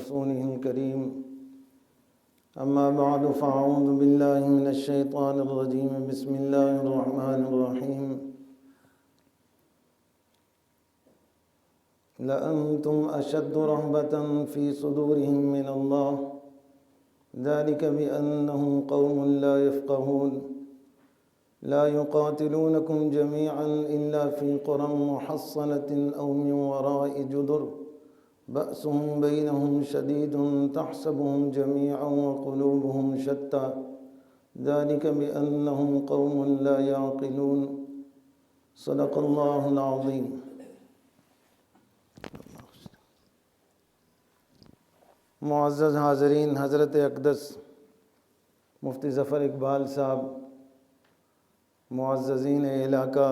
رسوله الكريم أما بعد فأعوذ بالله من الشيطان الرجيم بسم الله الرحمن الرحيم لأنتم أشد رهبة في صدورهم من الله ذلك بأنهم قوم لا يفقهون لا يقاتلونكم جميعا إلا في قرى محصنة أو من وراء جدر بأسهم بينهم شديد تحسبهم جميعا وقلوبهم شتى ذلك بأنهم قوم لا يعقلون صدق الله العظيم۔ معزز حاضرین، حضرت اقدس مفتی ظفر اقبال صاحب، معززین علاقہ،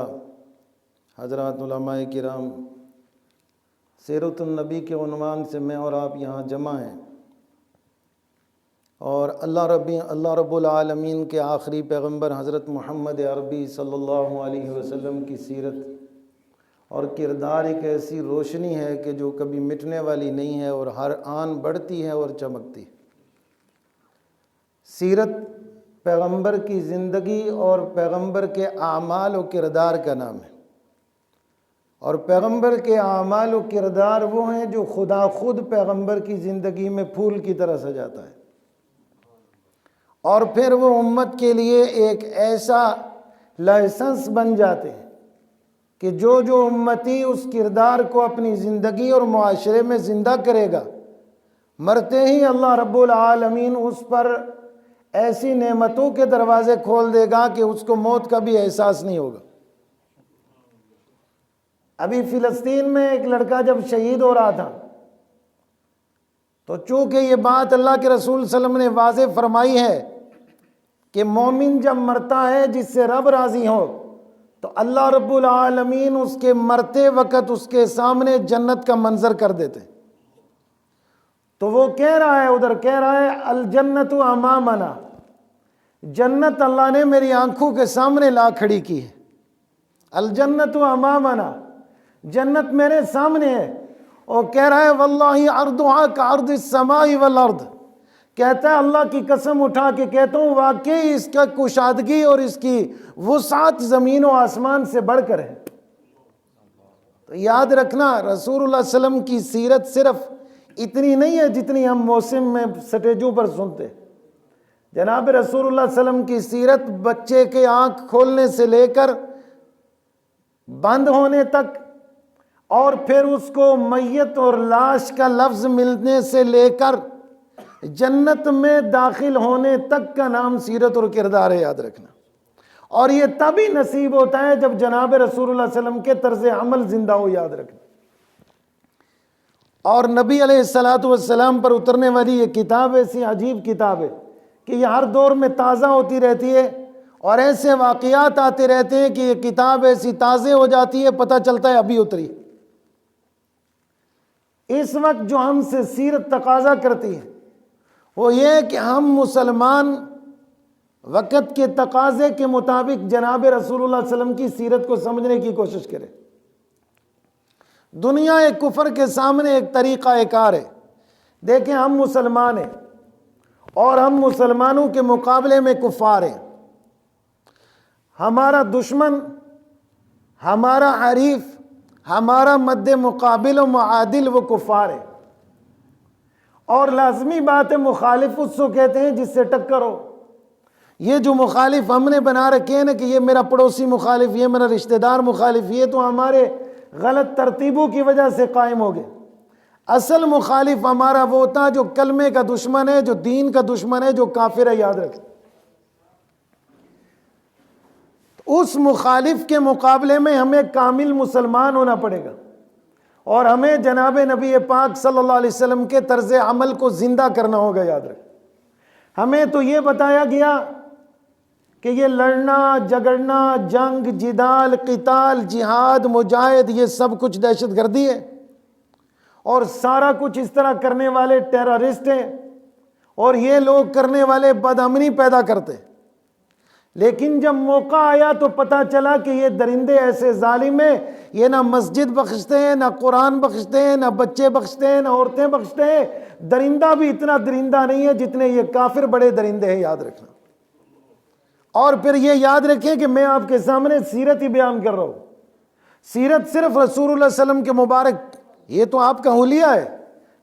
حضرات علماء کرام، سیرت النبی کے عنوان سے میں اور آپ یہاں جمع ہیں، اور اللہ رب العالمین کے آخری پیغمبر حضرت محمد عربی صلی اللہ علیہ وسلم کی سیرت اور کردار ایک ایسی روشنی ہے کہ جو کبھی مٹنے والی نہیں ہے اور ہر آن بڑھتی ہے اور چمکتی ہے۔ سیرت پیغمبر کی زندگی اور پیغمبر کے اعمال و کردار کا نام ہے، اور پیغمبر کے اعمال و کردار وہ ہیں جو خدا خود پیغمبر کی زندگی میں پھول کی طرح سجاتا ہے، اور پھر وہ امت کے لیے ایک ایسا لائسنس بن جاتے ہیں کہ جو امتی اس کردار کو اپنی زندگی اور معاشرے میں زندہ کرے گا، مرتے ہی اللہ رب العالمین اس پر ایسی نعمتوں کے دروازے کھول دے گا کہ اس کو موت کا بھی احساس نہیں ہوگا۔ ابھی فلسطین میں ایک لڑکا جب شہید ہو رہا تھا تو چونکہ یہ بات اللہ کے رسول صلی اللہ علیہ وسلم نے واضح فرمائی ہے کہ مومن جب مرتا ہے جس سے رب راضی ہو تو اللہ رب العالمین اس کے مرتے وقت اس کے سامنے جنت کا منظر کر دیتے، تو وہ کہہ رہا ہے الجنت امامنا، جنت اللہ نے میری آنکھوں کے سامنے لا کھڑی کی ہے، الجنت امامنا، جنت میرے سامنے ہے، اور کہہ رہا ہے واللہ عرضها کعرض السماء والارض، کہتا ہے اللہ کی قسم اٹھا کے کہتا ہوں واقعی اس کا کشادگی اور اس کی وسعت زمین و آسمان سے بڑھ کر ہے۔ تو یاد رکھنا رسول اللہ صلی اللہ علیہ وسلم کی سیرت صرف اتنی نہیں ہے جتنی ہم موسم میں سٹیجوں پر سنتے۔ جناب رسول اللہ صلی اللہ علیہ وسلم کی سیرت بچے کے آنکھ کھولنے سے لے کر بند ہونے تک، اور پھر اس کو میت اور لاش کا لفظ ملنے سے لے کر جنت میں داخل ہونے تک کا نام سیرت اور کردار ہے، یاد رکھنا۔ اور یہ تبھی نصیب ہوتا ہے جب جناب رسول اللہ صلی اللہ علیہ وسلم کے طرز عمل زندہ ہو، یاد رکھنا۔ اور نبی علیہ السلام پر اترنے والی یہ کتاب ایسی عجیب کتاب ہے کہ یہ ہر دور میں تازہ ہوتی رہتی ہے، اور ایسے واقعات آتے رہتے ہیں کہ یہ کتاب ایسی تازہ ہو جاتی ہے، پتہ چلتا ہے ابھی اتری۔ اس وقت جو ہم سے سیرت تقاضا کرتی ہے وہ یہ ہے کہ ہم مسلمان وقت کے تقاضے کے مطابق جناب رسول اللہ صلی اللہ علیہ وسلم کی سیرت کو سمجھنے کی کوشش کریں۔ دنیا ایک کفر کے سامنے ایک طریقہ کار ہے۔ دیکھیں ہم مسلمان ہیں اور ہم مسلمانوں کے مقابلے میں کفار ہیں۔ ہمارا دشمن، ہمارا حریف، ہمارا مد مقابل و معادل وہ کفار ہے، اور لازمی بات ہے مخالف اس کو کہتے ہیں جس سے ٹکر ہو۔ یہ جو مخالف ہم نے بنا رکھے ہیں نا کہ یہ میرا پڑوسی مخالف، یہ میرا رشتہ دار مخالف، یہ تو ہمارے غلط ترتیبوں کی وجہ سے قائم ہو گئے۔ اصل مخالف ہمارا وہ ہوتا جو کلمے کا دشمن ہے، جو دین کا دشمن ہے، جو کافر ہے، یاد رکھیں۔ اس مخالف کے مقابلے میں ہمیں کامل مسلمان ہونا پڑے گا، اور ہمیں جناب نبی پاک صلی اللہ علیہ وسلم کے طرز عمل کو زندہ کرنا ہوگا، یاد رکھیں۔ ہمیں تو یہ بتایا گیا کہ یہ لڑنا جھگڑنا، جنگ جدال قتال جہاد مجاہد، یہ سب کچھ دہشت گردی ہے، اور سارا کچھ اس طرح کرنے والے ٹیررسٹ ہیں، اور یہ لوگ کرنے والے بد امنی پیدا کرتے۔ لیکن جب موقع آیا تو پتہ چلا کہ یہ درندے ایسے ظالم ہیں، یہ نہ مسجد بخشتے ہیں، نہ قرآن بخشتے ہیں، نہ بچے بخشتے ہیں، نہ عورتیں بخشتے ہیں۔ درندہ بھی اتنا درندہ نہیں ہے جتنے یہ کافر بڑے درندے ہیں، یاد رکھنا۔ اور پھر یہ یاد رکھیں کہ میں آپ کے سامنے سیرت ہی بیان کر رہا ہوں۔ سیرت صرف رسول اللہ علیہ وسلم کے مبارک، یہ تو آپ کا حلیہ ہے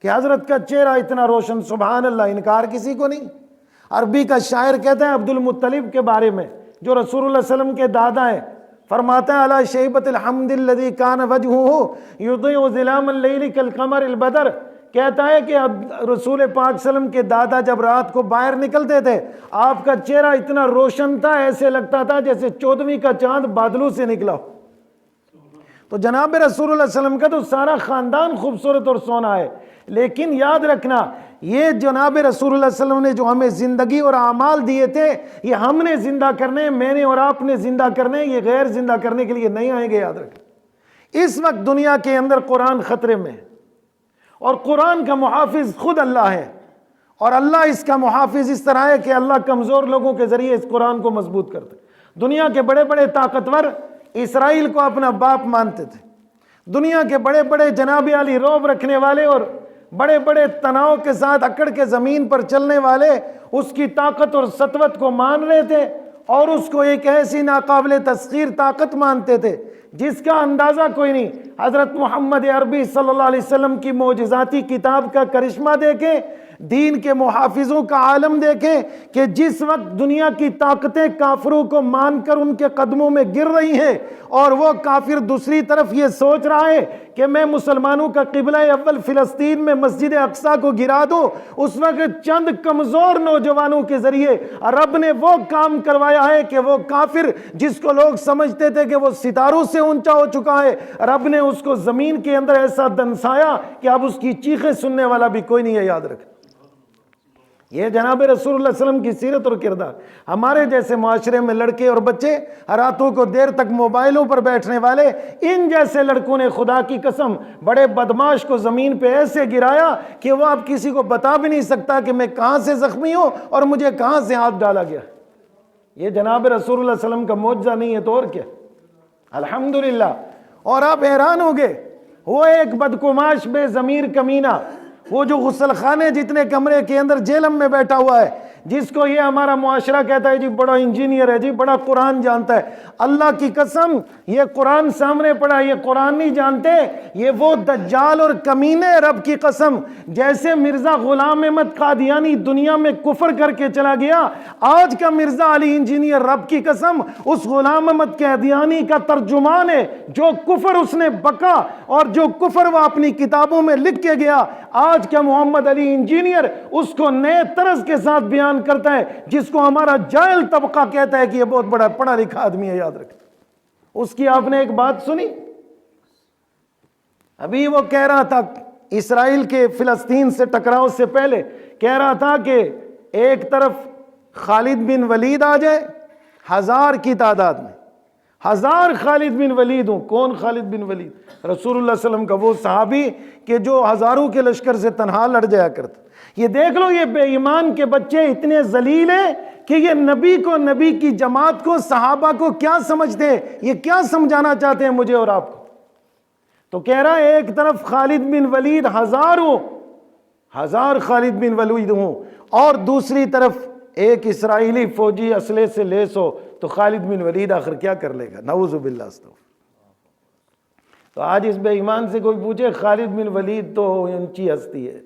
کہ حضرت کا چہرہ اتنا روشن، سبحان اللہ، انکار کسی کو نہیں۔ عربی کا شاعر کہتا ہے عبد المطلب کے بارے میں، جو رسول اللہ علیہ وسلم کے دادا ہیں، فرماتا ہے علی شیبۃ الحمد الذی کان وجہہ یضیء ظلام اللیل کالقمر البدر، کہتا ہے کہ رسول پاک صلی اللہ علیہ وسلم کے دادا جب رات کو باہر نکلتے تھے، آپ کا چہرہ اتنا روشن تھا، ایسے لگتا تھا جیسے 14ویں کا چاند بادلوں سے نکلا ہو۔ تو جناب رسول اللہ علیہ وسلم کا تو سارا خاندان خوبصورت اور سونا ہے، لیکن یاد رکھنا یہ جناب رسول اللہ علیہ وسلم نے جو ہمیں زندگی اور اعمال دیے تھے، یہ ہم نے زندہ کرنے، میں نے اور آپ نے زندہ کرنے، یہ غیر زندہ کرنے کے لیے نہیں آئیں گے، یاد رکھیں۔ اس وقت دنیا کے اندر قرآن خطرے میں ہے، اور قرآن کا محافظ خود اللہ ہے، اور اللہ اس کا محافظ اس طرح ہے کہ اللہ کمزور لوگوں کے ذریعے اس قرآن کو مضبوط کرتے۔ دنیا کے بڑے بڑے طاقتور اسرائیل کو اپنا باپ مانتے تھے، دنیا کے بڑے بڑے جناب عالی روب رکھنے والے اور بڑے بڑے تناؤ کے ساتھ اکڑ کے زمین پر چلنے والے اس کی طاقت اور سطوت کو مان رہے تھے، اور اس کو ایک ایسی ناقابل تسخیر طاقت مانتے تھے جس کا اندازہ کوئی نہیں۔ حضرت محمد عربی صلی اللہ علیہ وسلم کی معجزاتی کتاب کا کرشمہ دیکھیں، دین کے محافظوں کا عالم دیکھیں کہ جس وقت دنیا کی طاقتیں کافروں کو مان کر ان کے قدموں میں گر رہی ہیں، اور وہ کافر دوسری طرف یہ سوچ رہا ہے کہ میں مسلمانوں کا قبلہ اول فلسطین میں مسجد اقصیٰ کو گرا دوں، اس وقت چند کمزور نوجوانوں کے ذریعے رب نے وہ کام کروایا ہے کہ وہ کافر جس کو لوگ سمجھتے تھے کہ وہ ستاروں سے اونچا ہو چکا ہے، رب نے اس کو زمین کے اندر ایسا دنسایا کہ اب اس کی چیخیں سننے والا بھی کوئی نہیں ہے، یاد رکھ۔ یہ جناب رسول اللہ علیہ وسلم کی سیرت اور کردار۔ ہمارے جیسے معاشرے میں لڑکے اور بچے راتوں کو دیر تک موبائلوں پر بیٹھنے والے، ان جیسے لڑکوں نے خدا کی قسم بڑے بدماش کو زمین پہ ایسے گرایا کہ وہ اب کسی کو بتا بھی نہیں سکتا کہ میں کہاں سے زخمی ہوں اور مجھے کہاں سے ہاتھ ڈالا گیا۔ یہ جناب رسول اللہ علیہ وسلم کا معجزہ نہیں ہے تو اور کیا؟ الحمدللہ۔ اور آپ حیران ہوگے، وہ ایک بدقماش بے ضمیر کمینہ، وہ جو غسل خانے جتنے کمرے کے اندر جیلم میں بیٹھا ہوا ہے، جس کو یہ ہمارا معاشرہ کہتا ہے جی بڑا انجینئر ہے، جی بڑا قرآن جانتا ہے، اللہ کی قسم یہ قرآن سامنے پڑا، یہ قرآن نہیں جانتے، یہ وہ دجال اور کمینے، رب کی قسم جیسے مرزا غلام احمد قادیانی دنیا میں کفر کر کے چلا گیا، آج کا مرزا علی انجینئر رب کی قسم اس غلام احمد قادیانی کا ترجمان ہے، جو کفر اس نے بکا اور جو کفر وہ اپنی کتابوں میں لکھ کے گیا، آج کا محمد علی انجینئر اس کو نئے طرز کے ساتھ بیان کرتا ہے، جس کو ہمارا جاہل طبقہ کہتا ہے کہ یہ بہت بڑا پڑھا لکھا آدمی ہے، یاد رکھیں۔ اس کی آپ نے ایک بات سنی؟ ابھی وہ کہہ رہا تھا اسرائیل کے فلسطین سے ٹکراؤ سے پہلے کہہ رہا تھا کہ ایک طرف خالد بن ولید آ جائے 1000 کی تعداد میں، 1000 خالد بن ولید ہوں۔ کون خالد بن ولید؟ رسول اللہ صلی اللہ علیہ وسلم کا وہ صحابی کہ جو ہزاروں کے لشکر سے تنہا لڑ جایا کرتا۔ یہ دیکھ لو، یہ بے ایمان کے بچے اتنے ذلیل ہیں کہ یہ نبی کو، نبی کی جماعت کو، صحابہ کو کیا سمجھتے ہیں، یہ کیا سمجھانا چاہتے ہیں مجھے اور آپ کو؟ تو کہہ رہا ہے ایک طرف خالد بن ولید 1000 ہوں، 1000 خالد بن ولید ہوں، اور دوسری طرف ایک اسرائیلی فوجی اسلحے سے لیس ہو، تو خالد بن ولید آخر کیا کر لے گا؟ نعوذ باللہ استغفر۔ تو آج اس بے ایمان سے کوئی پوچھے خالد بن ولید تو اونچی ہستی ہے،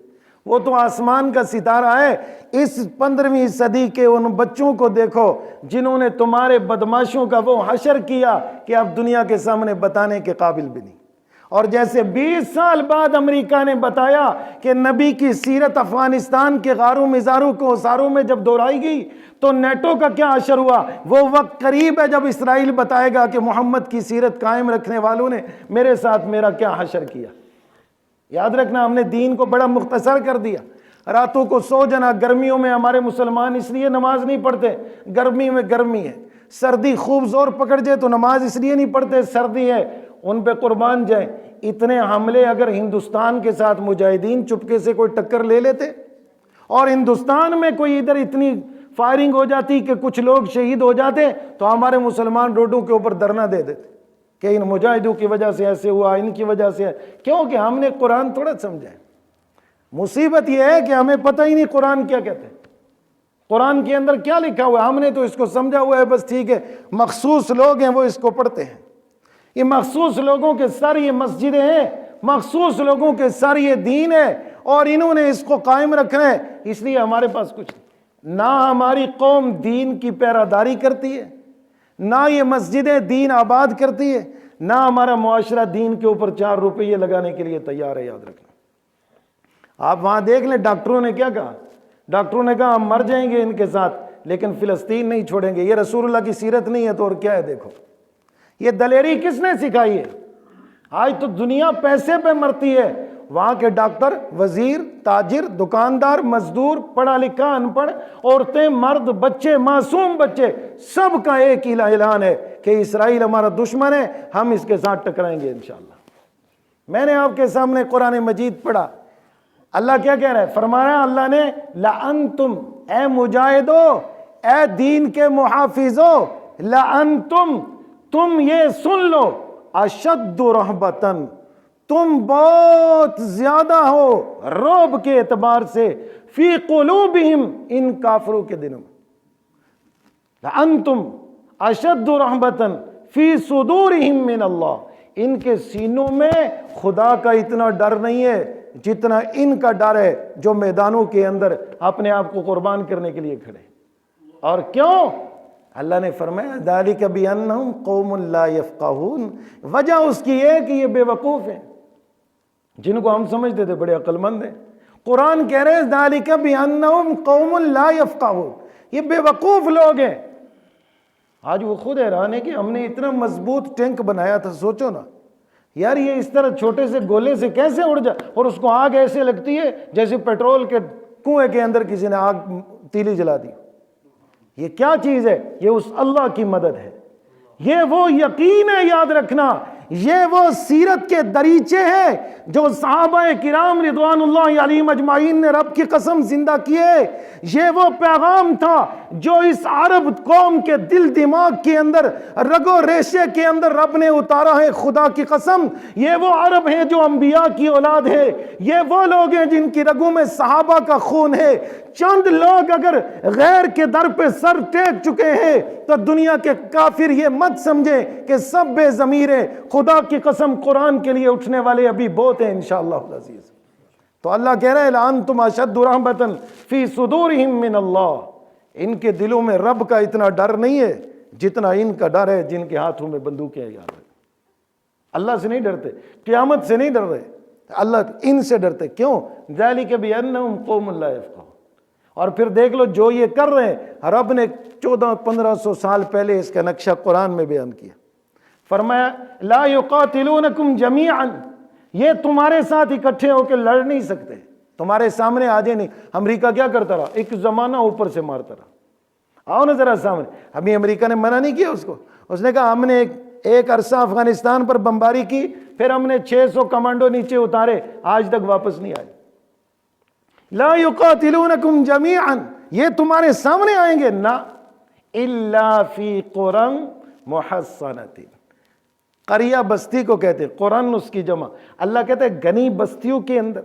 وہ تو آسمان کا ستارہ ہے۔ اس 15ویں صدی کے ان بچوں کو دیکھو جنہوں نے تمہارے بدماشوں کا وہ حشر کیا کہ اب دنیا کے سامنے بتانے کے قابل بھی نہیں۔ اور جیسے 20 سال بعد امریکہ نے بتایا کہ نبی کی سیرت افغانستان کے غاروں مزاروں کو اساروں میں جب دہرائی گئی تو نیٹو کا کیا حشر ہوا؟ وہ وقت قریب ہے جب اسرائیل بتائے گا کہ محمد کی سیرت قائم رکھنے والوں نے میرے ساتھ میرا کیا حشر کیا۔ یاد رکھنا، ہم نے دین کو بڑا مختصر کر دیا۔ راتوں کو سو جنا، گرمیوں میں ہمارے مسلمان اس لیے نماز نہیں پڑھتے، گرمی میں گرمی ہے، سردی خوب زور پکڑ جائے تو نماز اس لیے نہیں پڑھتے، سردی ہے، ان پہ قربان جائیں۔ اتنے حملے اگر ہندوستان کے ساتھ مجاہدین چپکے سے کوئی ٹکر لے لیتے، اور ہندوستان میں کوئی ادھر اتنی فائرنگ ہو جاتی کہ کچھ لوگ شہید ہو جاتے تو ہمارے مسلمان روڈوں کے اوپر دھرنا دے دیتے کہ ان مجاہدوں کی وجہ سے ایسے ہوا، ان کی وجہ سے، کیونکہ ہم نے قرآن تھوڑا سمجھا ہے۔ مصیبت یہ ہے کہ ہمیں پتہ ہی نہیں قرآن کیا کہتے ہیں، قرآن کے اندر کیا لکھا ہوا ہے، ہم نے تو اس کو سمجھا ہوا ہے بس ٹھیک ہے، مخصوص لوگ ہیں وہ اس کو پڑھتے ہیں، یہ مخصوص لوگوں کے سر یہ مسجدیں ہیں، مخصوص لوگوں کے سر یہ دین ہے، اور انہوں نے اس کو قائم رکھنا ہے، اس لیے ہمارے پاس کچھ نہیں۔ نہ ہماری قوم دین کی پیراداری کرتی ہے، نہ یہ مسجدیں دین آباد کرتی ہے، نہ ہمارا معاشرہ دین کے اوپر 4 روپے لگانے کے لیے تیار ہے، یاد رکھنا۔ آپ وہاں دیکھ لیں ڈاکٹروں نے کیا کہا، ڈاکٹروں نے کہا ہم مر جائیں گے ان کے ساتھ لیکن فلسطین نہیں چھوڑیں گے۔ یہ رسول اللہ کی سیرت نہیں ہے تو اور کیا ہے؟ دیکھو یہ دلیری کس نے سکھائی ہے؟ آج تو دنیا پیسے پہ مرتی ہے، وہاں کے ڈاکٹر، وزیر، تاجر، دکاندار، مزدور، پڑھا لکھا، ان پڑھ، عورتیں، مرد، بچے، معصوم بچے، سب کا ایک ہی اعلان ہے کہ اسرائیل ہمارا دشمن ہے، ہم اس کے ساتھ ٹکرائیں گے انشاءاللہ۔ میں نے آپ کے سامنے قرآن مجید پڑھا، اللہ کیا کہہ رہا ہے؟ فرمایا اللہ نے لَأَنْتُمْ، اے مجاہدو، اے دین کے محافظو، لَأَنْتُمْ، تم یہ سن لو، اشد رہبتاً، تم بہت زیادہ ہو رعب کے اعتبار سے، فی قلوبہم، ان کافروں کے دلوں میں، لَأَنْتُمْ اشد رہبتاً فی صدورہم من اللہ، ان کے سینوں میں خدا کا اتنا ڈر نہیں ہے جتنا ان کا ڈر ہے جو میدانوں کے اندر اپنے آپ کو قربان کرنے کے لیے کھڑے۔ اور کیوں؟ اللہ نے فرمایا ذالک بانہم قوم لا یفقہون، وجہ اس کی ہے کہ یہ بے وقوف ہیں، جن کو ہم سمجھتے تھے بڑے عقل مند ہیں، قرآن کہہ رہے ہیں ذالک بانہم قوم لا یفقہون، یہ بے وقوف لوگ ہیں۔ آج وہ خود حیران ہے کہ ہم نے اتنا مضبوط ٹینک بنایا تھا، سوچو نا یار یہ اس طرح چھوٹے سے گولے سے کیسے اڑ جائے، اور اس کو آگ ایسے لگتی ہے جیسے پیٹرول کے کنویں کے اندر کسی نے آگ تیلی جلا دی۔ یہ کیا چیز ہے؟ یہ اس اللہ کی مدد ہے، یہ وہ یقین ہے، یاد رکھنا، یہ وہ سیرت کے دریچے ہیں جو صحابہ کرام رضوان اللہ علیہم اجمعین نے رب کی قسم زندہ کیے، یہ وہ پیغام تھا جو اس عرب قوم کے دل دماغ کے اندر، رگ و ریشے کے اندر رب نے اتارا ہے، خدا کی قسم یہ وہ عرب ہیں جو انبیاء کی اولاد ہے، یہ وہ لوگ ہیں جن کی رگوں میں صحابہ کا خون ہے۔ چند لوگ اگر غیر کے در پہ سر ٹیک چکے ہیں تو دنیا کے کافر یہ مت سمجھے کہ سب بے ضمیر ہیں، خدا کی قسم قرآن کے لیے اٹھنے والے ابھی بہت ہیں انشاءاللہ العزیز۔ تو اللہ کہہ رہا ہے لَأَنْتُمْ أَشَدُّ رَهْبَةً فِي صُدُورِهِم مِّنَ اللَّهِ، ان کے دلوں میں رب کا اتنا ڈر نہیں ہے جتنا ان کا ڈر ہے جن کے ہاتھوں میں بندوقیں ہیں۔ یاد رکھیں اللہ سے نہیں ڈرتے، قیامت سے نہیں ڈر رہے، اللہ ان سے ڈرتے۔ کیوں؟ ذَلِكَ بِأَنَّهُمْ قَوْمٌ لَا يَفْقَهُونَ۔ اور پھر دیکھ لو جو یہ کر رہے ہیں، رب نے 1400-1500 سال پہلے اس کا نقشہ قرآن میں بیان کیا، فرمایا لا یقاتلونکم جمیعا، یہ تمہارے ساتھ اکٹھے ہو کے لڑ نہیں سکتے، تمہارے سامنے آ جائے نہیں۔ امریکہ کیا کرتا رہا؟ ایک زمانہ اوپر سے مارتا رہا، آؤ نا ذرا سامنے۔ ابھی امریکہ نے منع نہیں کیا اس کو، اس نے کہا ہم نے ایک عرصہ افغانستان پر بمباری کی، پھر ہم نے 600 کمانڈو نیچے اتارے، آج تک واپس نہیں آئے۔ لا یقاتلونکم جمیعا، یہ تمہارے سامنے آئیں گے نہ، الا فی قرى محصنۃ، قریہ بستی کو کہتے ہیں، قرآن اس کی جمع۔ اللہ کہتے ہیں گھنی بستیوں کے اندر،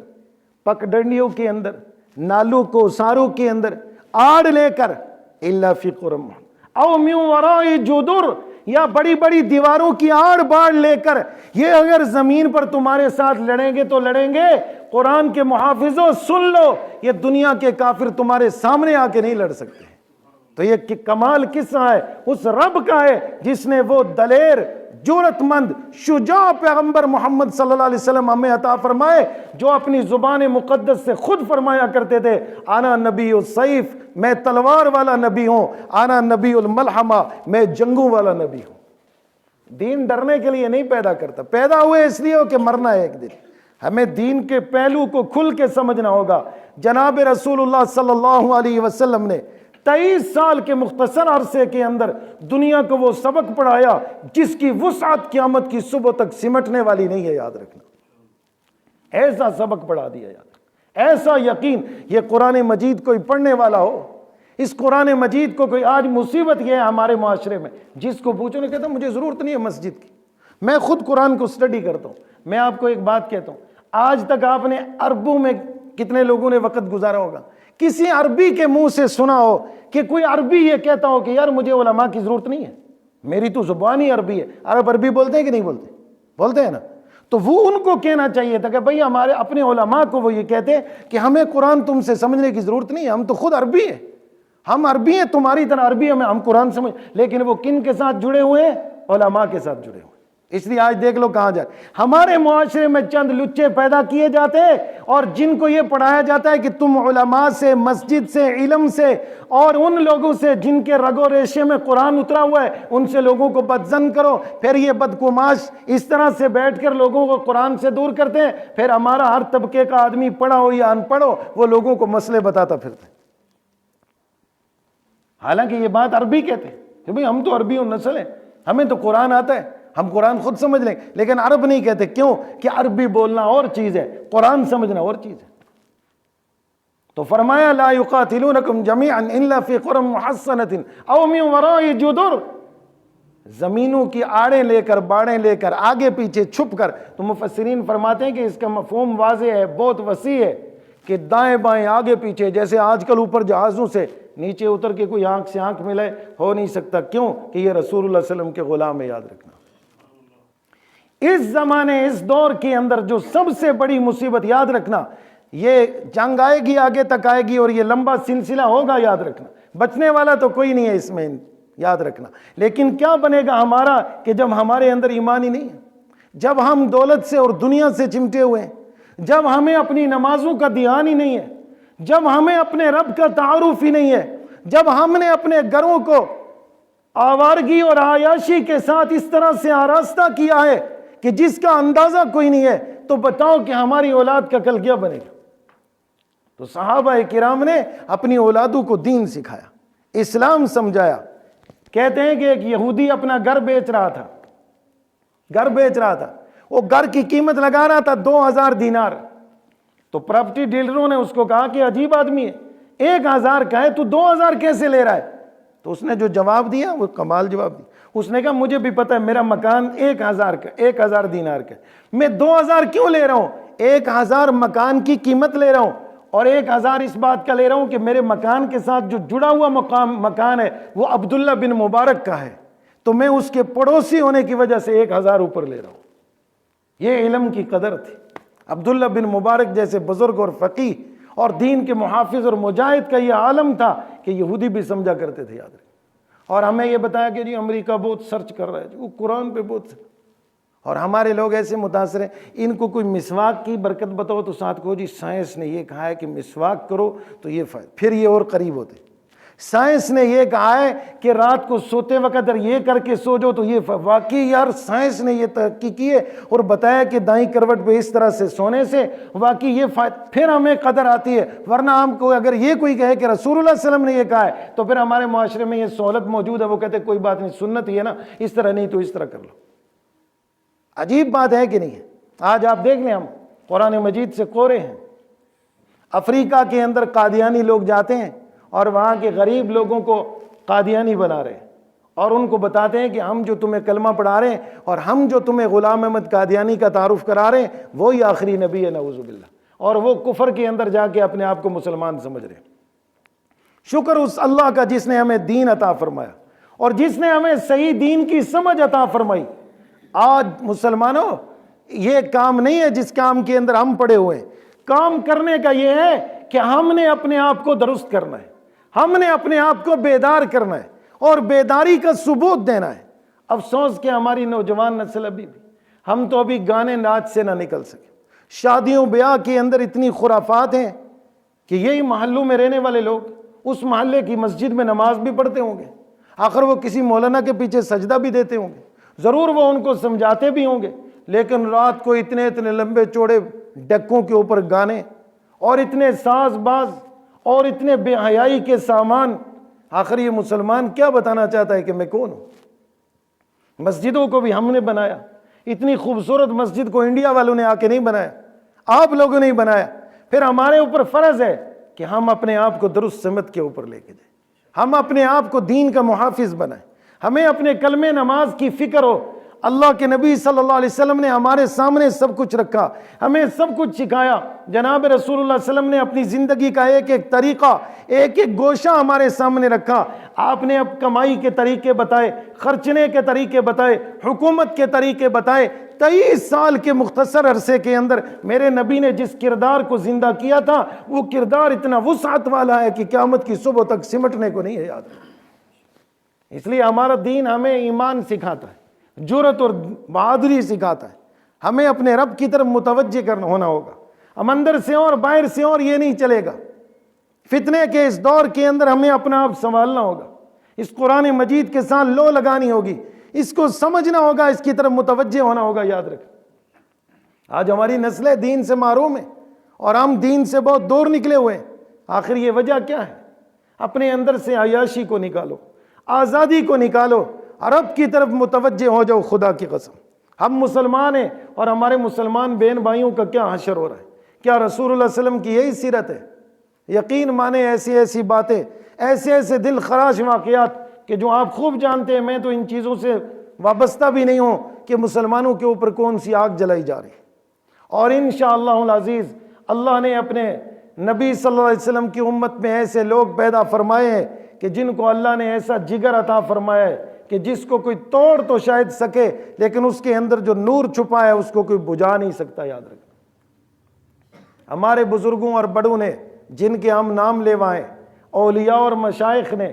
پگڈنڈیوں کے اندر، نالوں کو ساروں کے اندر آڑ لے کر، الا فی قرى او من وراء جدر، یا بڑی بڑی دیواروں کی آڑ باڑ لے کر، یہ اگر زمین پر تمہارے ساتھ لڑیں گے تو لڑیں گے۔ قرآن کے محافظوں سن لو، یہ دنیا کے کافر تمہارے سامنے آ کے نہیں لڑ سکتے۔ تو یہ کمال کس کا ہے؟ اس رب کا ہے جس نے وہ دلیر، جرأت مند، شجاع پیغمبر محمد صلی اللہ علیہ وسلم ہمیں عطا فرمائے، جو اپنی زبان مقدس سے خود فرمایا کرتے تھے انا نبی السیف، میں تلوار والا نبی ہوں، انا نبی الملحمہ، میں جنگوں والا نبی ہوں۔ دین ڈرنے کے لیے نہیں پیدا کرتا، پیدا ہوئے اس لیے ہو کہ مرنا ہے ایک دن۔ ہمیں دین کے پہلو کو کھل کے سمجھنا ہوگا۔ جناب رسول اللہ صلی اللہ علیہ وسلم نے 23 سال کے مختصر عرصے کے اندر دنیا کو وہ سبق پڑھایا جس کی وسعت قیامت کی صبح تک سمٹنے والی نہیں ہے، یاد رکھنا۔ ایسا سبق پڑھا دیا، یاد، ایسا یقین۔ یہ قرآن مجید کوئی پڑھنے والا ہو، اس قرآن مجید کو کوئی آج مصیبت یہ ہے ہمارے معاشرے میں، جس کو پوچھو نہیں کہتا مجھے ضرورت نہیں ہے مسجد کی، میں خود قرآن کو سٹڈی کرتا ہوں۔ میں آپ کو ایک بات کہتا ہوں، آج تک آپ نے عربوں میں کتنے لوگوں نے وقت گزارا ہوگا، کسی عربی کے منہ سے سنا ہو کہ کوئی عربی یہ کہتا ہو کہ یار مجھے علماء کی ضرورت نہیں ہے، میری تو زبان ہی عربی ہے۔ عرب عربی بولتے ہیں کہ نہیں بولتے؟ بولتے ہیں نا۔ تو وہ ان کو کہنا چاہیے تھا کہ بھئی ہمارے اپنے علماء کو وہ یہ کہتے کہ ہمیں قرآن تم سے سمجھنے کی ضرورت نہیں ہے، ہم تو خود عربی ہیں، ہم عربی ہیں، تمہاری طرح عربی ہیں، ہم قرآن سمجھ۔ لیکن وہ کن کے ساتھ جڑے ہوئے ہیں؟ علماء کے ساتھ جڑے ہوئے ہیں۔ اس لیے آج دیکھ لو کہاں جائے، ہمارے معاشرے میں چند لچے پیدا کیے جاتے ہیں اور جن کو یہ پڑھایا جاتا ہے کہ تم علماء سے، مسجد سے، علم سے اور ان لوگوں سے جن کے رگ و ریشے میں قرآن اترا ہوا ہے ان سے لوگوں کو بدظن کرو۔ پھر یہ بدگماش اس طرح سے بیٹھ کر لوگوں کو قرآن سے دور کرتے ہیں، پھر ہمارا ہر طبقے کا آدمی پڑھا ہو یا ان پڑھ ہو وہ لوگوں کو مسئلے بتاتا پھرتا ہے، حالانکہ یہ بات عربی کہتے ہیں کہ بھئی ہم تو عربی و نسل ہیں، ہمیں تو قرآن آتا ہے، ہم قرآن خود سمجھ لیں، لیکن عرب نہیں کہتے۔ کیوں؟ کہ عربی بولنا اور چیز ہے، قرآن سمجھنا اور چیز ہے۔ تو فرمایا لا یقاتلونکم جمیعا الا فی قری محصنۃ او من وراء جدر، زمینوں کی آڑیں لے کر، باڑیں لے کر، آگے پیچھے چھپ کر۔ تو مفسرین فرماتے ہیں کہ اس کا مفہوم واضح ہے، بہت وسیع ہے، کہ دائیں بائیں آگے پیچھے، جیسے آج کل اوپر جہازوں سے نیچے اتر کے کوئی آنکھ سے آنکھ ملے ہو نہیں سکتا۔ کیوں؟ کہ یہ رسول اللہ صلی اللہ علیہ وسلم کے غلام ہے، یاد رکھنا۔ اس زمانے، اس دور کے اندر جو سب سے بڑی مصیبت، یاد رکھنا، یہ جنگ آئے گی، آگے تک آئے گی اور یہ لمبا سلسلہ ہوگا، یاد رکھنا، بچنے والا تو کوئی نہیں ہے اس میں، یاد رکھنا۔ لیکن کیا بنے گا ہمارا کہ جب ہمارے اندر ایمان ہی نہیں ہے، جب ہم دولت سے اور دنیا سے چمٹے ہوئے ہیں، جب ہمیں اپنی نمازوں کا دھیان ہی نہیں ہے، جب ہمیں اپنے رب کا تعارف ہی نہیں ہے، جب ہم نے اپنے گھروں کو آوارگی اور عیاشی کے ساتھ اس طرح سے آراستہ کیا ہے کہ جس کا اندازہ کوئی نہیں ہے، تو بتاؤ کہ ہماری اولاد کا کل کیا بنے گا؟ تو صحابہ کرام نے اپنی اولادوں کو دین سکھایا، اسلام سمجھایا۔ کہتے ہیں کہ ایک یہودی اپنا گھر بیچ رہا تھا، گھر بیچ رہا تھا، وہ گھر کی قیمت لگا رہا تھا 2000 دینار۔ تو پراپرٹی ڈیلروں نے اس کو کہا کہ عجیب آدمی ہے، 1000 کا ہے، تو 2000 کیسے لے رہا ہے؟ تو اس نے جو جواب دیا وہ کمال جواب دیا۔ اس نے کہا مجھے بھی پتہ ہے میرا مکان 1000 کا، 1000 دینار کا، میں 2000 کیوں لے رہا ہوں؟ 1000 مکان کی قیمت لے رہا ہوں، اور 1000 اس بات کا لے رہا ہوں کہ میرے مکان کے ساتھ جو جڑا ہوا مکان ہے وہ عبداللہ بن مبارک کا ہے، تو میں اس کے پڑوسی ہونے کی وجہ سے 1000 اوپر لے رہا ہوں۔ یہ علم کی قدر تھی۔ عبداللہ بن مبارک جیسے بزرگ اور فقیہ اور دین کے محافظ اور مجاہد کا یہ عالم تھا کہ یہودی بھی سمجھا کرتے تھے، یاد رکھیں۔ اور ہمیں یہ بتایا کہ جی امریکہ بہت سرچ کر رہا ہے، وہ قرآن پہ بہت، اور ہمارے لوگ ایسے متاثر ہیں، ان کو کوئی مسواک کی برکت بتاؤ تو ساتھ کہو جی سائنس نے یہ کہا ہے کہ مسواک کرو تو یہ فائدہ، پھر یہ اور قریب ہوتے۔ سائنس نے یہ کہا ہے کہ رات کو سوتے وقت اگر یہ کر کے سو جاؤ تو یہ، واقعی یار سائنس نے یہ تحقیق کی ہے اور بتایا کہ دائیں کروٹ پہ اس طرح سے سونے سے واقعی یہ فائدہ، پھر ہمیں قدر آتی ہے۔ ورنہ ہم کو اگر یہ کوئی کہے کہ رسول اللہ صلی اللہ علیہ وسلم نے یہ کہا ہے تو پھر ہمارے معاشرے میں یہ سہولت موجود ہے، وہ کہتے ہیں کوئی بات نہیں، سنت ہی ہے نا، اس طرح نہیں تو اس طرح کر لو۔ عجیب بات ہے کہ نہیں ہے؟ آج آپ دیکھ لیں، ہم قرآن مجید سے کورے ہیں۔ افریقہ کے اندر قادیانی لوگ جاتے ہیں اور وہاں کے غریب لوگوں کو قادیانی بنا رہے ہیں اور ان کو بتاتے ہیں کہ ہم جو تمہیں کلمہ پڑھا رہے ہیں اور ہم جو تمہیں غلام احمد قادیانی کا تعارف کرا رہے ہیں وہی آخری نبی ہے، نعوذ باللہ، اور وہ کفر کے اندر جا کے اپنے آپ کو مسلمان سمجھ رہے ہیں۔ شکر اس اللہ کا جس نے ہمیں دین عطا فرمایا اور جس نے ہمیں صحیح دین کی سمجھ عطا فرمائی۔ آج مسلمانوں یہ کام نہیں ہے جس کام کے اندر ہم پڑے ہوئے ہیں، کام کرنے کا یہ ہے کہ ہم نے اپنے آپ کو درست کرنا ہے، ہم نے اپنے آپ کو بیدار کرنا ہے اور بیداری کا ثبوت دینا ہے۔ افسوس کہ ہماری نوجوان نسل ابھی بھی، ہم تو ابھی گانے ناچ سے نہ نکل سکے، شادیوں بیاہ کے اندر اتنی خرافات ہیں کہ یہی محلوں میں رہنے والے لوگ اس محلے کی مسجد میں نماز بھی پڑھتے ہوں گے، آخر وہ کسی مولانا کے پیچھے سجدہ بھی دیتے ہوں گے، ضرور وہ ان کو سمجھاتے بھی ہوں گے، لیکن رات کو اتنے اتنے لمبے چوڑے ڈکوں کے اوپر گانے اور اتنے ساز باز اور اتنے بے حیائی کے سامان۔ آخر یہ مسلمان کیا بتانا چاہتا ہے کہ میں کون ہوں؟ مسجدوں کو بھی ہم نے بنایا، اتنی خوبصورت مسجد کو انڈیا والوں نے آ کے نہیں بنایا، آپ لوگوں نے ہی بنایا۔ پھر ہمارے اوپر فرض ہے کہ ہم اپنے آپ کو درست سمت کے اوپر لے کے جائیں۔ ہم اپنے آپ کو دین کا محافظ بنائیں، ہمیں اپنے کلمہ نماز کی فکر ہو۔ اللہ کے نبی صلی اللہ علیہ وسلم نے ہمارے سامنے سب کچھ رکھا، ہمیں سب کچھ سکھایا۔ جناب رسول اللہ صلی اللہ علیہ وسلم نے اپنی زندگی کا ایک ایک طریقہ، ایک ایک گوشہ ہمارے سامنے رکھا۔ آپ نے اب کمائی کے طریقے بتائے، خرچنے کے طریقے بتائے، حکومت کے طریقے بتائے۔ 23 سال کے مختصر عرصے کے اندر میرے نبی نے جس کردار کو زندہ کیا تھا، وہ کردار اتنا وسعت والا ہے کہ قیامت کی صبح تک سمٹنے کو نہیں ہے یاد۔ اس لیے ہمارا دین ہمیں ایمان سکھاتا ہے، جرأت اور بہادری سکھاتا ہے۔ ہمیں اپنے رب کی طرف متوجہ ہونا ہوگا، ہم اندر سے اور باہر سے اور یہ نہیں چلے گا۔ فتنے کے اس دور کے اندر ہمیں اپنا آپ سنبھالنا ہوگا، اس قرآن مجید کے ساتھ لو لگانی ہوگی، اس کو سمجھنا ہوگا، اس کی طرف متوجہ ہونا ہوگا۔ یاد رکھ، آج ہماری نسلیں دین سے محروم ہیں اور ہم دین سے بہت دور نکلے ہوئے ہیں۔ آخر یہ وجہ کیا ہے؟ اپنے اندر سے عیاشی کو نکالو، آزادی کو نکالو، عرب کی طرف متوجہ ہو جاؤ۔ خدا کی قسم ہم مسلمان ہیں اور ہمارے مسلمان بہن بھائیوں کا کیا حشر ہو رہا ہے؟ کیا رسول اللہ صلی اللہ علیہ وسلم کی یہی سیرت ہے؟ یقین مانے ایسی ایسی باتیں، ایسے ایسے دل خراش واقعات کہ جو آپ خوب جانتے ہیں، میں تو ان چیزوں سے وابستہ بھی نہیں ہوں کہ مسلمانوں کے اوپر کون سی آگ جلائی جا رہی ہے۔ اور انشاءاللہ العزیز اللہ نے اپنے نبی صلی اللہ علیہ وسلم کی امت میں ایسے لوگ پیدا فرمائے ہیں کہ جن کو اللہ نے ایسا جگر عطا فرمایا ہے کہ جس کو کوئی توڑ تو شاید سکے، لیکن اس کے اندر جو نور چھپا ہے اس کو کوئی بجھا نہیں سکتا۔ یاد رکھیں، ہمارے بزرگوں اور بڑوں نے جن کے ہم نام لیوائیں، اولیاء اور مشائخ نے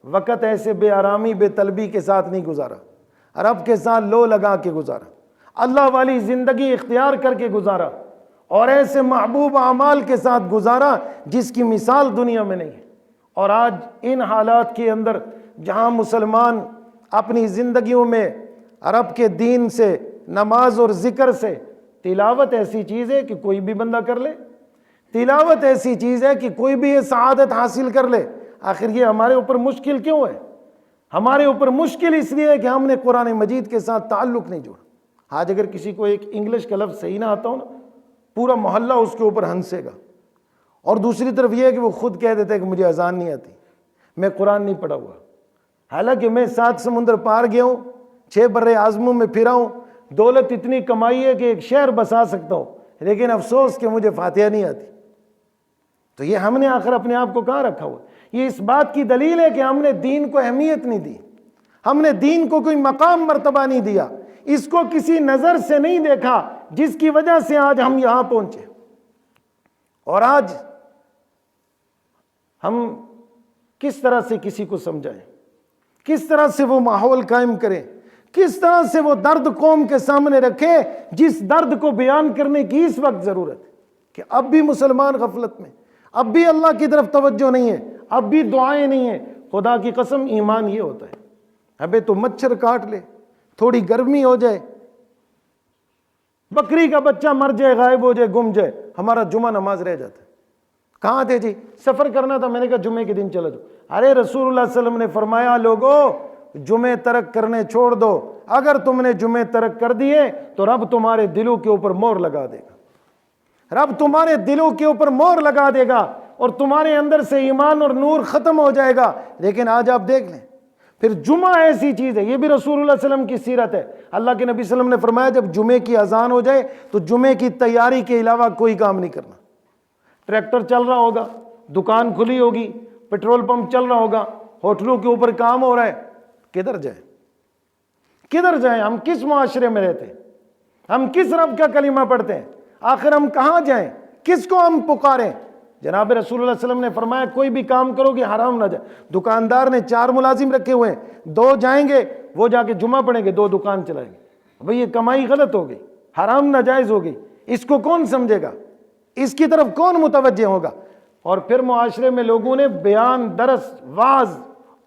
وقت ایسے بے آرامی بے طلبی کے ساتھ نہیں گزارا، رب کے ساتھ لو لگا کے گزارا، اللہ والی زندگی اختیار کر کے گزارا، اور ایسے محبوب اعمال کے ساتھ گزارا جس کی مثال دنیا میں نہیں ہے۔ اور آج ان حالات کے اندر جہاں مسلمان اپنی زندگیوں میں رب کے دین سے، نماز اور ذکر سے، تلاوت ایسی چیز ہے کہ کوئی بھی بندہ کر لے، تلاوت ایسی چیز ہے کہ کوئی بھی یہ سعادت حاصل کر لے۔ آخر یہ ہمارے اوپر مشکل کیوں ہے؟ ہمارے اوپر مشکل اس لیے ہے کہ ہم نے قرآن مجید کے ساتھ تعلق نہیں جوڑا۔ آج اگر کسی کو ایک انگلش کا لفظ صحیح نہ آتا ہو نا، پورا محلہ اس کے اوپر ہنسے گا۔ اور دوسری طرف یہ ہے کہ وہ خود کہہ دیتا ہے کہ مجھے اذان نہیں آتی، میں قرآن نہیں پڑھا ہوا، حالانکہ میں 7 سمندر پار گیا ہوں، 6 بر اعظموں میں پھرا ہوں، دولت اتنی کمائی ہے کہ ایک شہر بسا سکتا ہوں، لیکن افسوس کہ مجھے فاتحہ نہیں آتی۔ تو یہ ہم نے آخر اپنے آپ کو کہاں رکھا ہوا؟ یہ اس بات کی دلیل ہے کہ ہم نے دین کو اہمیت نہیں دی، ہم نے دین کو کوئی مقام مرتبہ نہیں دیا، اس کو کسی نظر سے نہیں دیکھا، جس کی وجہ سے آج ہم یہاں پہنچے۔ اور آج ہم کس طرح سے کسی کو سمجھائیں، کس طرح سے وہ ماحول قائم کریں، کس طرح سے وہ درد قوم کے سامنے رکھیں جس درد کو بیان کرنے کی اس وقت ضرورت ہے کہ اب بھی مسلمان غفلت میں، اب بھی اللہ کی طرف توجہ نہیں ہے، اب بھی دعائیں نہیں ہیں۔ خدا کی قسم ایمان یہ ہوتا ہے، ابے تو مچھر کاٹ لے، تھوڑی گرمی ہو جائے، بکری کا بچہ مر جائے، غائب ہو جائے، گم جائے، ہمارا جمعہ نماز رہ جاتا ہے۔ کہاں تھے جی؟ سفر کرنا تھا، میں نے کہا جمعے کے دن چلا جاؤ۔ ارے رسول اللہ صلی اللہ علیہ وسلم نے فرمایا لوگو جمعے ترک کرنے چھوڑ دو، اگر تم نے جمعے ترک کر دیے تو رب تمہارے دلوں کے اوپر مہر لگا دے گا، رب تمہارے دلوں کے اوپر مہر لگا دے گا اور تمہارے اندر سے ایمان اور نور ختم ہو جائے گا۔ لیکن آج آپ دیکھ لیں، پھر جمعہ ایسی چیز ہے، یہ بھی رسول اللہ صلی اللہ علیہ وسلم کی سیرت ہے۔ اللہ کے نبی صلی اللہ علیہ وسلم نے فرمایا جب جمعے کی اذان ہو جائے تو جمعے کی تیاری کے علاوہ کوئی کام نہیں کرنا۔ ٹریکٹر چل رہا ہوگا، دکان کھلی ہوگی، پیٹرول پمپ چل رہا ہوگا، ہوٹلوں کے اوپر کام ہو رہا ہے، کدھر جائیں؟ کدھر جائیں؟ ہم کس معاشرے میں رہتے ہیں؟ ہم کس رب کا کلمہ پڑھتے ہیں؟ آخر ہم کہاں جائیں؟ کس کو ہم پکاریں؟ جناب رسول اللہ صلی اللہ علیہ وسلم نے فرمایا کوئی بھی کام کرو گے حرام نہ جائے۔ دکاندار نے 4 ملازم رکھے ہوئے ہیں، 2 جائیں گے، وہ جا کے جمعہ پڑھیں گے، 2 دکان چلائیں گے۔ بھئی یہ کمائی غلط ہو گئی، حرام ناجائز ہو گئی، اس کو کون سمجھے گا؟ اس کی طرف کون متوجہ ہوگا؟ اور پھر معاشرے میں لوگوں نے بیان، درس، واعظ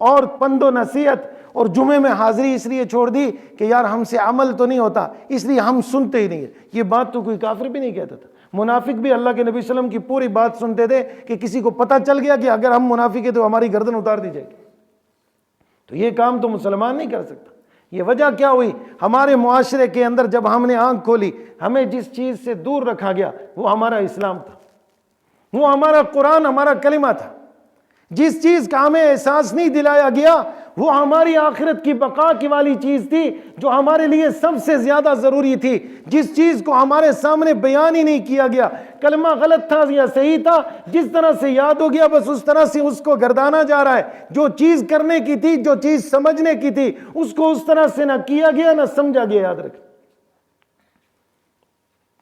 اور پند و نصیحت اور جمعے میں حاضری اس لیے چھوڑ دی کہ یار ہم سے عمل تو نہیں ہوتا، اس لیے ہم سنتے ہی نہیں ہیں۔ یہ بات تو کوئی کافر بھی نہیں کہتا تھا، منافق بھی اللہ کے نبی صلی اللہ علیہ وسلم کی پوری بات سنتے تھے کہ کسی کو پتہ چل گیا کہ اگر ہم منافق ہیں تو ہماری گردن اتار دی جائے گی۔ تو یہ کام تو مسلمان نہیں کر سکتا۔ یہ وجہ کیا ہوئی؟ ہمارے معاشرے کے اندر جب ہم نے آنکھ کھولی، ہمیں جس چیز سے دور رکھا گیا وہ ہمارا اسلام تھا، وہ ہمارا قرآن، ہمارا کلمہ تھا۔ جس چیز کا ہمیں احساس نہیں دلایا گیا وہ ہماری آخرت کی بقا کی والی چیز تھی جو ہمارے لیے سب سے زیادہ ضروری تھی، جس چیز کو ہمارے سامنے بیان ہی نہیں کیا گیا۔ کلمہ غلط تھا یا صحیح تھا، جس طرح سے یاد ہو گیا بس اس طرح سے اس کو گردانا جا رہا ہے۔ جو چیز کرنے کی تھی، جو چیز سمجھنے کی تھی، اس کو اس طرح سے نہ کیا گیا نہ سمجھا گیا۔ یاد رکھیں،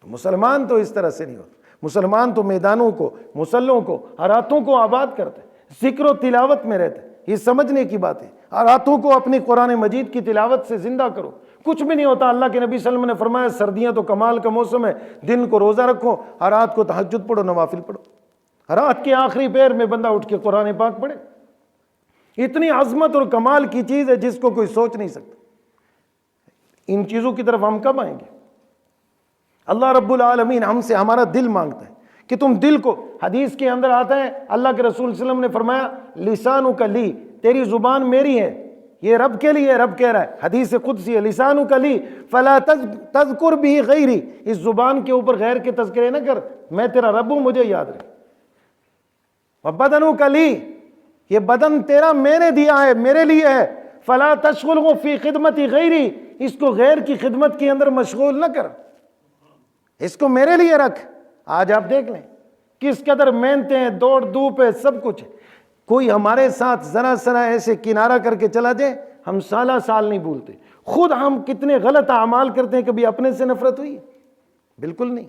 مسلمان تو اس طرح سے نہیں ہوتا۔ مسلمان تو میدانوں کو، مسلوں کو، ہراتوں کو آباد کرتے، ذکر و تلاوت میں رہتے۔ یہ سمجھنے کی بات ہے۔ ہراتوں کو اپنی قرآن مجید کی تلاوت سے زندہ کرو۔ کچھ بھی نہیں ہوتا۔ اللہ کے نبی صلی اللہ علیہ وسلم نے فرمایا سردیاں تو کمال کا موسم ہے، دن کو روزہ رکھو، ہر رات کو تہجد پڑھو، نوافل پڑھو، ہر رات کے آخری پیر میں بندہ اٹھ کے قرآن پاک پڑھے۔ اتنی عظمت اور کمال کی چیز ہے جس کو کوئی سوچ نہیں سکتا۔ ان چیزوں کی طرف ہم کب آئیں گے؟ اللہ رب العالمین ہم سے ہمارا دل مانگتا ہے کہ تم دل کو، حدیث کے اندر آتا ہے اللہ کے رسول صلی اللہ علیہ وسلم نے فرمایا لسانک لی، تیری زبان میری ہے۔ یہ رب کے لیے، رب کہہ رہا ہے، حدیث قدسی ہے، لسانک لی فلا تذکر بھی غیری، اس زبان کے اوپر غیر کے تذکرے نہ کر، میں تیرا رب ہوں، مجھے یاد رکھ۔ وبدنک لی، یہ بدن تیرا میں نے دیا ہے، میرے لیے ہے، فلا تشغلہ فی خدمت غیری، اس کو غیر کی خدمت کے اندر مشغول نہ کر، اس کو میرے لیے رکھ۔ آج آپ دیکھ لیں کس قدر محنتیں ہیں، دوڑ دھوپ ہے، سب کچھ ہے۔ کوئی ہمارے ساتھ ذرا سرا ایسے کنارہ کر کے چلا جائے ہم سالہ سال نہیں بھولتے۔ خود ہم کتنے غلط اعمال کرتے ہیں، کبھی اپنے سے نفرت ہوئی؟ بالکل نہیں۔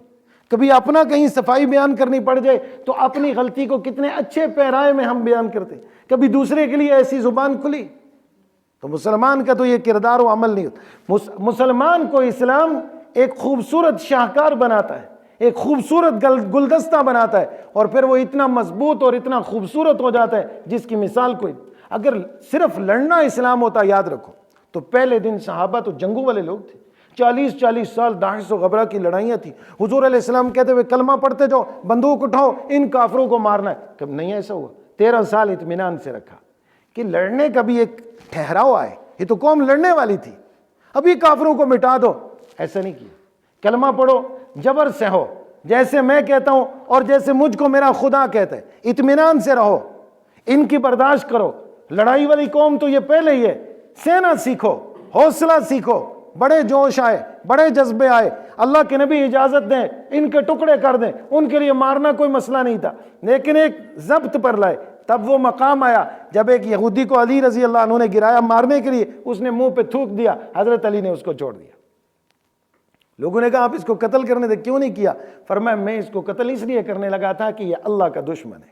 کبھی اپنا کہیں صفائی بیان کرنی پڑ جائے تو اپنی غلطی کو کتنے اچھے پیرائے میں ہم بیان کرتے ہیں، کبھی دوسرے کے لیے ایسی زبان کھلی۔ تو مسلمان کا تو یہ کردار و عمل نہیں ہوتا۔ مسلمان کو اسلام ایک خوبصورت شاہکار بناتا ہے، ایک خوبصورت گلدستہ بناتا ہے، اور پھر وہ اتنا مضبوط اور اتنا خوبصورت ہو جاتا ہے جس کی مثال کوئی۔ اگر صرف لڑنا اسلام ہوتا، یاد رکھو، تو پہلے دن صحابہ تو جنگوں والے لوگ تھے، 40 سال داعش و غبرہ کی لڑائیاں تھیں۔ حضور علیہ السلام کہتے ہوئے کلمہ پڑھتے جاؤ، بندوق اٹھاؤ، ان کافروں کو مارنا ہے۔ کب نہیں ایسا ہوا؟ 13 سال اطمینان سے رکھا کہ لڑنے کا بھی ایک ٹھہراؤ آئے، یہ تو قوم لڑنے والی تھی، ابھی کافروں کو مٹا دو، ایسا نہیں کیا۔ کلمہ پڑھو، جبر سے ہو، جیسے میں کہتا ہوں اور جیسے مجھ کو میرا خدا کہتا ہے، اطمینان سے رہو، ان کی برداشت کرو۔ لڑائی والی قوم تو یہ پہلے ہی ہے، سینا سیکھو، حوصلہ سیکھو، بڑے جوش آئے، بڑے جذبے آئے، اللہ کے نبی اجازت دیں، ان کے ٹکڑے کر دیں، ان کے لیے مارنا کوئی مسئلہ نہیں تھا، لیکن ایک ضبط پر لائے۔ تب وہ مقام آیا جب ایک یہودی کو علی رضی اللہ عنہ نے گرایا مارنے کے لیے، اس نے منہ پہ تھوک دیا، حضرت علی نے اس کو چھوڑ دیا۔ لوگوں نے کہا آپ اس کو قتل کرنے دے، کیوں نہیں کیا؟ فرمایا میں اس کو قتل اس لیے کرنے لگا تھا کہ یہ اللہ کا دشمن ہے،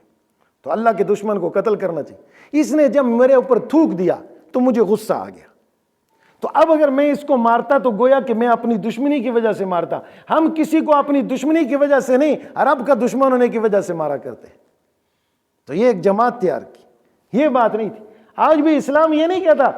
تو اللہ کے دشمن کو قتل کرنا چاہیے۔ اس نے جب میرے اوپر تھوک دیا تو مجھے غصہ آ گیا، تو اب اگر میں اس کو مارتا تو گویا کہ میں اپنی دشمنی کی وجہ سے مارتا۔ ہم کسی کو اپنی دشمنی کی وجہ سے نہیں، عرب کا دشمن ہونے کی وجہ سے مارا کرتے ہیں۔ تو یہ ایک جماعت تیار کی، یہ بات نہیں تھی۔ آج بھی اسلام یہ نہیں کہتا،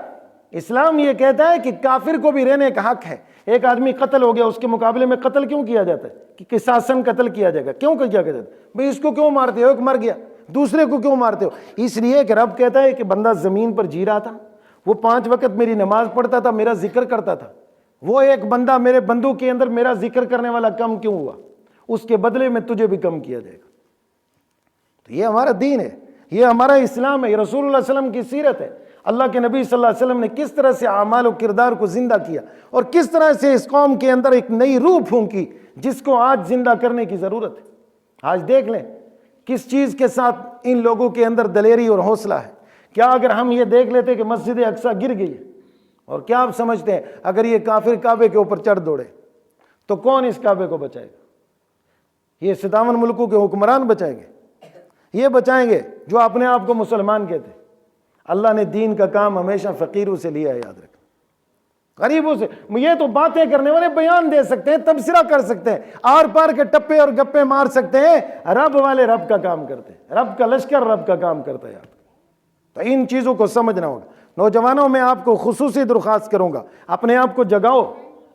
اسلام یہ کہتا ہے کہ کافر کو بھی رہنے کا حق ہے۔ ایک آدمی قتل ہو گیا، اس کے مقابلے میں قتل کیوں کیا جاتا ہے؟ کہ قصاصاً قتل کیا جائے گا، کیوں کیا جاتا ہے؟ بھئی اس کو کیوں مارتے ہو؟ ایک مر گیا، دوسرے کو کیوں مارتے ہو؟ اس لیے کہ رب کہتا ہے کہ بندہ زمین پر جی رہا تھا، وہ 5 وقت میری نماز پڑھتا تھا، میرا ذکر کرتا تھا، وہ ایک بندہ میرے بندوں کے اندر میرا ذکر کرنے والا کم کیوں ہوا؟ اس کے بدلے میں تجھے بھی کم کیا جائے گا۔ تو یہ ہمارا دین ہے، یہ ہمارا اسلام ہے، یہ رسول اللہ صلی اللہ علیہ وسلم کی سیرت ہے۔ اللہ کے نبی صلی اللہ علیہ وسلم نے کس طرح سے اعمال و کردار کو زندہ کیا، اور کس طرح سے اس قوم کے اندر ایک نئی روح پھونکی جس کو آج زندہ کرنے کی ضرورت ہے۔ آج دیکھ لیں کس چیز کے ساتھ ان لوگوں کے اندر دلیری اور حوصلہ ہے۔ کیا اگر ہم یہ دیکھ لیتے کہ مسجد اقصیٰ گر گئی ہے، اور کیا آپ سمجھتے ہیں اگر یہ کافر کعبے کے اوپر چڑھ دوڑے تو کون اس کعبے کو بچائے گا؟ یہ 57 ملکوں کے حکمران بچائیں گے؟ یہ بچائیں گے جو اپنے آپ کو مسلمان کہتے ہیں۔ اللہ نے دین کا کام ہمیشہ فقیروں سے لیا ہے، یاد رکھنا، غریبوں سے۔ یہ تو باتیں کرنے والے بیان دے سکتے ہیں، تبصرہ کر سکتے ہیں، آر پار کے ٹپے اور گپے مار سکتے ہیں، رب والے رب کا کام کرتے ہیں، رب کا لشکر رب کا کام کرتا ہے۔ یاد تو ان چیزوں کو سمجھنا ہوگا۔ نوجوانوں میں آپ کو خصوصی درخواست کروں گا، اپنے آپ کو جگاؤ،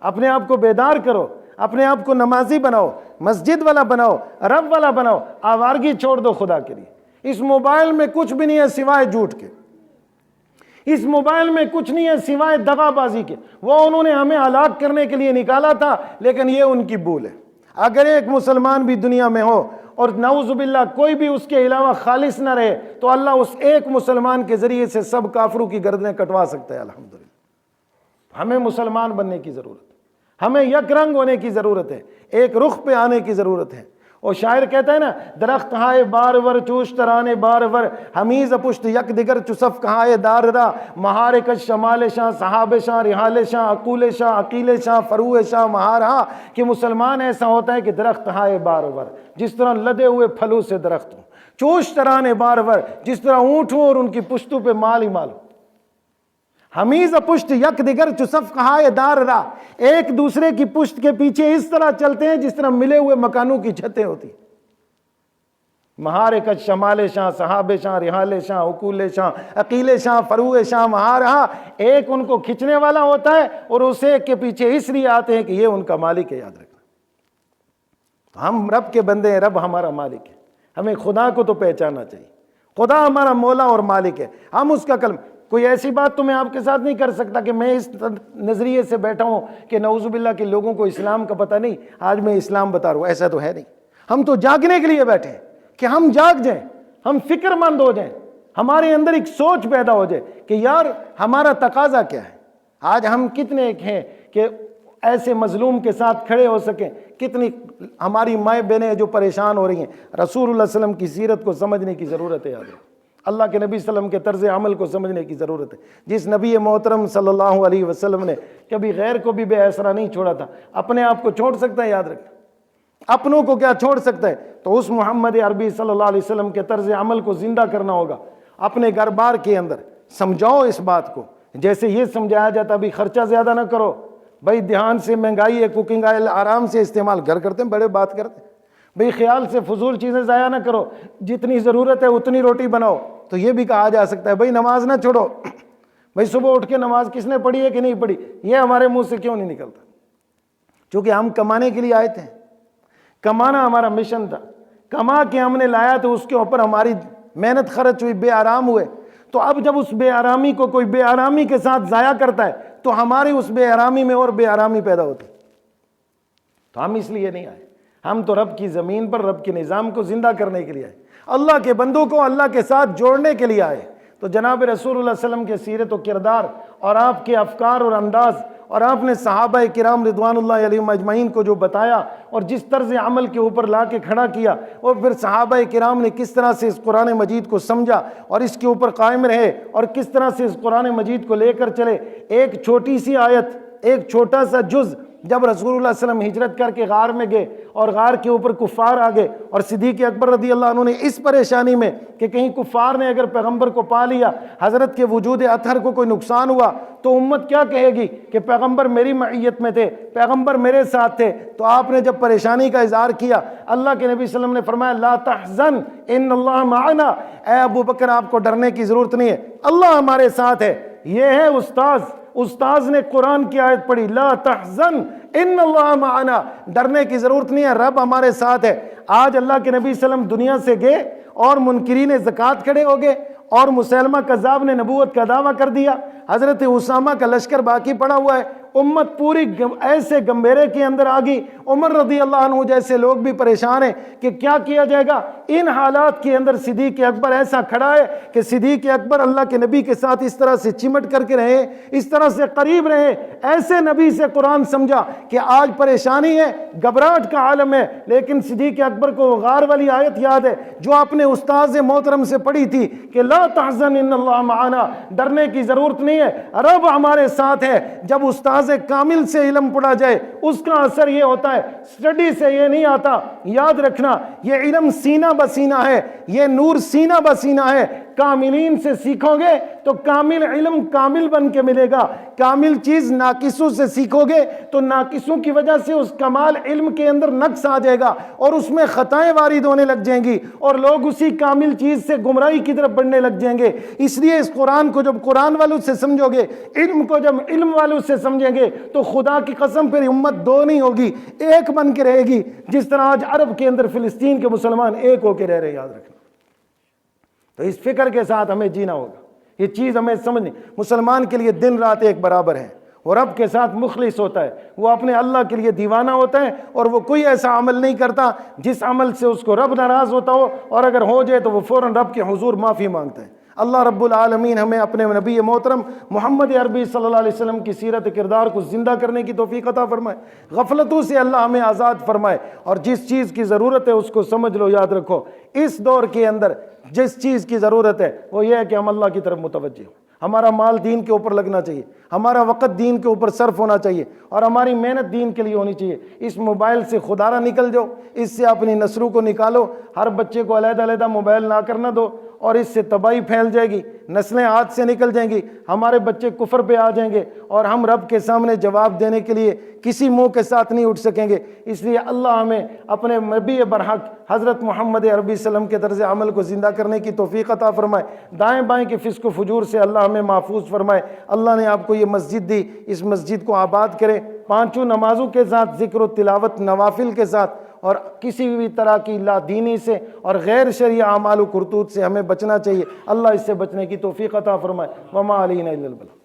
اپنے آپ کو بیدار کرو، اپنے آپ کو نمازی بناؤ، مسجد والا بناؤ، رب والا بناؤ، آوارگی چھوڑ دو خدا کے لیے۔ اس موبائل میں کچھ بھی نہیں ہے سوائے جھوٹ کے، اس موبائل میں کچھ نہیں ہے سوائے دغا بازی کے۔ وہ انہوں نے ہمیں ہلاک کرنے کے لیے نکالا تھا، لیکن یہ ان کی بھول ہے۔ اگر ایک مسلمان بھی دنیا میں ہو اور نعوذ باللہ کوئی بھی اس کے علاوہ خالص نہ رہے تو اللہ اس ایک مسلمان کے ذریعے سے سب کافروں کی گردنیں کٹوا سکتا ہے۔ الحمدللہ ہمیں مسلمان بننے کی ضرورت ہے، ہمیں یک رنگ ہونے کی ضرورت ہے، ایک رخ پہ آنے کی ضرورت ہے۔ اور شاعر کہتا ہے نا، درخت ہائے بار ور چوش ترانے بار ور، ہمیز پشت یک دیگر چصف کہائے دار را، مہار کش شمال شاہ صحاب شاہ رحال شاہ عقول شاہ عقیل شاہ فروع شاہ مہارہا، کہ مسلمان ایسا ہوتا ہے کہ درخت ہائے بار ور، جس طرح لدے ہوئے پھلوں سے درخت ہوں، چوش ترانے بار ور، جس طرح اونٹ ہوں اور ان کی پشتوں پہ مال ہی مال ہو، ہمیز پشت یک دیگر چصف کہائے دار را، ایک دوسرے کی پشت کے پیچھے اس طرح چلتے ہیں جس طرح ملے ہوئے مکانوں کی چھتیں ہوتی۔ مہار کش شمال شاہ صحاب شاہ رحال شاہ عقول شاہ عقیل شاہ فروع شاہ مہارہا، ایک ان کو کھچنے والا ہوتا ہے اور اس ایک کے پیچھے اس لیے آتے ہیں کہ یہ ان کا مالک ہے۔ یاد رکھنا، تو ہم رب کے بندے ہیں، رب ہمارا مالک ہے، ہمیں خدا کو تو پہچاننا چاہیے، خدا ہمارا مولا اور مالک ہے، ہم اس کا کلم۔ کوئی ایسی بات تو میں آپ کے ساتھ نہیں کر سکتا کہ میں اس نظریے سے بیٹھا ہوں کہ نعوذ باللہ کے لوگوں کو اسلام کا پتہ نہیں، آج میں اسلام بتا رہا ہوں، ایسا تو ہے نہیں۔ ہم تو جاگنے کے لیے بیٹھے ہیں کہ ہم جاگ جائیں، ہم فکر مند ہو جائیں، ہمارے اندر ایک سوچ پیدا ہو جائے کہ یار ہمارا تقاضا کیا ہے۔ آج ہم کتنے ایک ہیں کہ ایسے مظلوم کے ساتھ کھڑے ہو سکیں، کتنی ہماری مائیں بہنیں جو پریشان ہو رہی ہیں۔ رسول اللہ صلی اللہ علیہ وسلم کی سیرت کو سمجھنے کی ضرورت ہے، یاد رکھیں، اللہ کے نبی صلی اللہ علیہ وسلم کے طرز عمل کو سمجھنے کی ضرورت ہے۔ جس نبی محترم صلی اللہ علیہ وسلم نے کبھی غیر کو بھی بے آسرا نہیں چھوڑا تھا، اپنے آپ کو چھوڑ سکتا ہے؟ یاد رکھیں، اپنوں کو کیا چھوڑ سکتا ہے؟ تو اس محمد عربی صلی اللہ علیہ وسلم کے طرز عمل کو زندہ کرنا ہوگا اپنے گھر بار کے اندر۔ سمجھاؤ اس بات کو، جیسے یہ سمجھایا جاتا بھی خرچہ زیادہ نہ کرو، بھائی دھیان سے، مہنگائی ہے، کوکنگ آئل آرام سے استعمال، گھر کرتے ہیں بڑے بات کرتے ہیں، بھئی خیال سے فضول چیزیں ضائع نہ کرو، جتنی ضرورت ہے اتنی روٹی بناؤ۔ تو یہ بھی کہا جا سکتا ہے بھئی نماز نہ چھوڑو، بھئی صبح اٹھ کے نماز کس نے پڑھی ہے کہ نہیں پڑھی، یہ ہمارے منہ سے کیوں نہیں نکلتا؟ چونکہ ہم کمانے کے لیے آئے تھے، کمانا ہمارا مشن تھا، کما کے ہم نے لایا تو اس کے اوپر ہماری محنت خرچ ہوئی، بے آرام ہوئے۔ تو اب جب اس بے آرامی کو کوئی بے آرامی کے ساتھ ضائع کرتا ہے تو ہماری اس بے آرامی میں اور بے آرامی پیدا ہوتی۔ تو ہم اس لیے نہیں آئے، ہم تو رب کی زمین پر رب کے نظام کو زندہ کرنے کے لیے آئے، اللہ کے بندوں کو اللہ کے ساتھ جوڑنے کے لیے آئے۔ تو جناب رسول اللہ صلی اللہ علیہ وسلم کے سیرت و کردار اور آپ کے افکار اور انداز، اور آپ نے صحابہ کرام رضوان اللہ علیہم اجمعین کو جو بتایا اور جس طرز عمل کے اوپر لا کے کھڑا کیا، اور پھر صحابہ کرام نے کس طرح سے اس قرآن مجید کو سمجھا اور اس کے اوپر قائم رہے، اور کس طرح سے اس قرآن مجید کو لے کر چلے۔ ایک چھوٹی سی آیت، ایک چھوٹا سا جز، جب رسول اللہ صلی اللہ علیہ وسلم ہجرت کر کے غار میں گئے اور غار کے اوپر کفار آ گئے، اور صدیق اکبر رضی اللہ عنہ نے اس پریشانی میں کہ کہیں کفار نے اگر پیغمبر کو پا لیا، حضرت کے وجود اطہر کو کوئی نقصان ہوا تو امت کیا کہے گی کہ پیغمبر میری معیت میں تھے، پیغمبر میرے ساتھ تھے۔ تو آپ نے جب پریشانی کا اظہار کیا، اللہ کے نبی صلی اللہ علیہ وسلم نے فرمایا لا تحزن ان اللہ معنا، اے ابو بکر آپ کو ڈرنے کی ضرورت نہیں ہے، اللہ ہمارے ساتھ ہے۔ یہ ہے استاذ نے قرآن کی آیت پڑھی، لا تحزن ان اللہ معنا، ڈرنے کی ضرورت نہیں ہے، رب ہمارے ساتھ ہے۔ آج اللہ کے نبی صلی اللہ علیہ وسلم دنیا سے گئے اور منکرین زکوٰۃ کھڑے ہو گئے، اور مسیلمہ کذاب نے نبوت کا دعویٰ کر دیا، حضرت اسامہ کا لشکر باقی پڑا ہوا ہے، امت پوری ایسے گمبھیرے کے اندر آ گئی، عمر رضی اللہ عنہ جیسے لوگ بھی پریشان ہیں کہ کیا کیا جائے گا۔ ان حالات کے اندر صدیق اکبر ایسا کھڑا ہے کہ صدیق اکبر اللہ کے نبی کے ساتھ اس طرح سے چمٹ کر کے رہے، اس طرح سے قریب رہے، ایسے نبی سے قرآن سمجھا کہ آج پریشانی ہے، گھبراہٹ کا عالم ہے، لیکن صدیق اکبر کو وہ غار والی آیت یاد ہے جو آپ نے استاذ محترم سے پڑھی تھی کہ لا تحزن ان اللہ معنا، ڈرنے کی ضرورت نہیں ہے، رب ہمارے ساتھ ہے۔ جب استاذ کامل سے علم پڑھا جائے اس کا اثر یہ ہوتا ہے، سٹڈی سے یہ نہیں آتا۔ یاد رکھنا، یہ علم سینہ بسینہ ہے، یہ نور سینہ بسینہ ہے۔ کاملین سے سیکھو گے تو کامل علم کامل بن کے ملے گا، کامل چیز ناقصوں سے سیکھو گے تو ناقصوں کی وجہ سے اس کمال علم کے اندر نقص آ جائے گا اور اس میں خطائیں وارد ہونے لگ جائیں گی اور لوگ اسی کامل چیز سے گمراہی کی طرف بڑھنے لگ جائیں گے۔ اس لیے اس قرآن کو جب قرآن والوں سے سمجھو گے، علم کو جب علم والوں سے سمجھیں گے تو خدا کی قسم پھر امت دو نہیں ہوگی، ایک بن کے رہے گی، جس طرح آج عرب کے اندر فلسطین کے مسلمان ایک ہو کے رہ رہے ہیں۔ یاد رکھنا، تو اس فکر کے ساتھ ہمیں جینا ہوگا، یہ چیز ہمیں سمجھنی۔ مسلمان کے لیے دن رات ایک برابر ہے، وہ رب کے ساتھ مخلص ہوتا ہے، وہ اپنے اللہ کے لیے دیوانہ ہوتا ہے، اور وہ کوئی ایسا عمل نہیں کرتا جس عمل سے اس کو رب ناراض ہوتا ہو، اور اگر ہو جائے تو وہ فوراً رب کے حضور معافی مانگتا ہے۔ اللہ رب العالمین ہمیں اپنے نبی محترم محمد عربی صلی اللہ علیہ وسلم کی سیرت کردار کو زندہ کرنے کی توفیق عطا فرمائے، غفلتوں سے اللہ ہمیں آزاد فرمائے، اور جس چیز کی ضرورت ہے اس کو سمجھ لو، یاد رکھو اس دور کے اندر جس چیز کی ضرورت ہے وہ یہ ہے کہ ہم اللہ کی طرف متوجہ ہوں، ہمارا مال دین کے اوپر لگنا چاہیے، ہمارا وقت دین کے اوپر صرف ہونا چاہیے، اور ہماری محنت دین کے لیے ہونی چاہیے۔ اس موبائل سے خدارہ نکل جاؤ، اس سے اپنی نسلوں کو نکالو، ہر بچے کو علیحدہ علیحدہ موبائل نہ کرنا دو، اور اس سے تباہی پھیل جائے گی، نسلیں ہاتھ سے نکل جائیں گی، ہمارے بچے کفر پہ آ جائیں گے، اور ہم رب کے سامنے جواب دینے کے لیے کسی منہ کے ساتھ نہیں اٹھ سکیں گے۔ اس لیے اللہ ہمیں اپنے نبی برحق حضرت محمد عربی صلی اللہ علیہ وسلم کے طرز عمل کو زندہ کرنے کی توفیق عطا فرمائے، دائیں بائیں کے فسق و فجور سے اللہ ہمیں محفوظ فرمائے۔ اللہ نے آپ کو یہ مسجد دی، اس مسجد کو آباد کرے، پانچوں نمازوں کے ساتھ، ذکر و تلاوت نوافل کے ساتھ، اور کسی بھی طرح کی لا دینی سے اور غیر شرعی اعمال و کرتوت سے ہمیں بچنا چاہیے۔ اللہ اس سے بچنے کی توفیق عطا فرمائے۔ وما علینا الا البلاغ۔